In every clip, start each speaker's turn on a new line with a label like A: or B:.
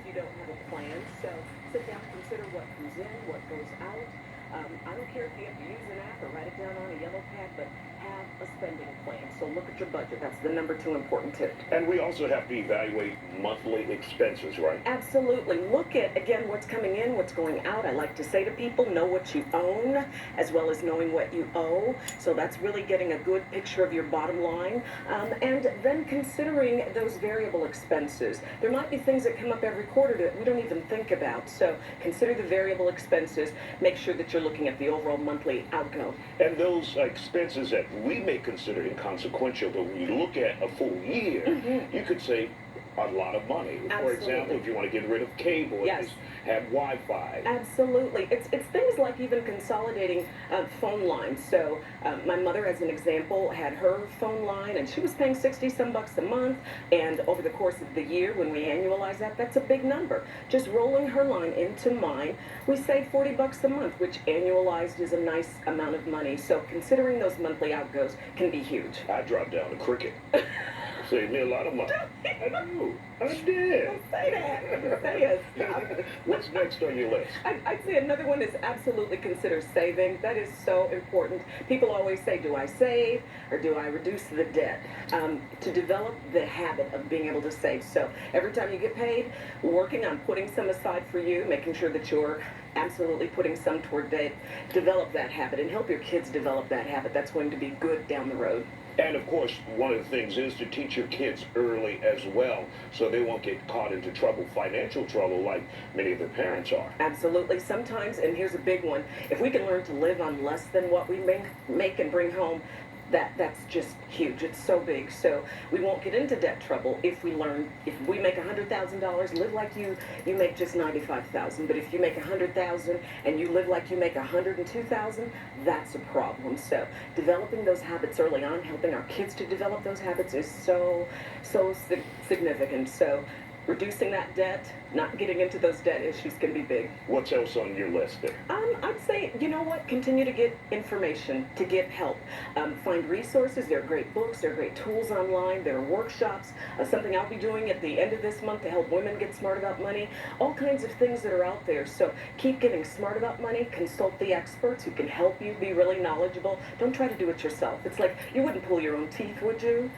A: you don't have a plan. So sit down, consider what comes in, what goes out. I don't care if you have to use an app or write it down on a yellow pad, but have a spending plan. So look at your budget. That's the number 2 important tip.
B: And we also have to evaluate monthly expenses, right?
A: Absolutely. Look at, again, what's coming in, what's going out. I like to say to people, know what you own as well as knowing what you owe. So that's really getting a good picture of your bottom line. And then considering those variable expenses. There might be things that come up every quarter that we don't even think about. So consider the variable expenses. Make sure that you're looking at the overall monthly outgo.
B: And those expenses that we may consider inconsequential, but when you look at a full year, you could save a lot of money. For
A: Absolutely.
B: example, if you want to get rid of cable,
A: Yes.
B: just have Wi-Fi.
A: Absolutely. It's things like even consolidating phone lines. So my mother, as an example, had her phone line, and she was paying 60 some bucks a month. And over the course of the year, when we annualize that, that's a big number. Just rolling her line into mine, we save 40 bucks a month, which annualized is a nice amount of money. So considering those monthly outgoes can be huge.
B: I dropped down to cricket. Saved me a lot of money. I do. I did.
A: Don't say that. Say it.
B: What's next on your list?
A: I'd say another one is absolutely consider saving. That is so important. People always say, do I save or do I reduce the debt? To develop the habit of being able to save. So every time you get paid, working on putting some aside for you, making sure that you're absolutely putting some toward debt. Develop that habit and help your kids develop that habit. That's going to be good down the road.
B: And of course, one of the things is to teach your kids early as well, so they won't get caught into trouble, financial trouble, like many of their parents are.
A: Absolutely. Sometimes, and here's a big one, if we can learn to live on less than what we make and bring home, that's just huge. It's so big. So we won't get into debt trouble if we learn, if we make $100,000, live like you make just 95,000. But if you make 100,000 and you live like you make 102,000, that's a problem. So developing those habits early on, helping our kids to develop those habits is so significant. So reducing that debt, not getting into those debt issues can be big.
B: What's else on your list there?
A: I'd say, you know what, continue to get information, to get help. Find resources. There are great books, there are great tools online, there are workshops, something I'll be doing at the end of this month to help women get smart about money, all kinds of things that are out there. So keep getting smart about money, consult the experts who can help you be really knowledgeable. Don't try to do it yourself. It's like, you wouldn't pull your own teeth, would you?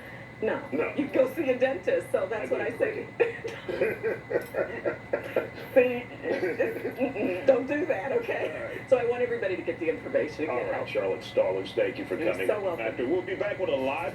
A: No. You'd go see a dentist, so that's what I say. See, don't do that, okay?
B: Right.
A: So I want everybody to get the information and
B: All
A: get
B: right,
A: help.
B: Charlotte Stallings, thank you for
A: You're
B: coming.
A: so welcome.
B: We'll be back with a live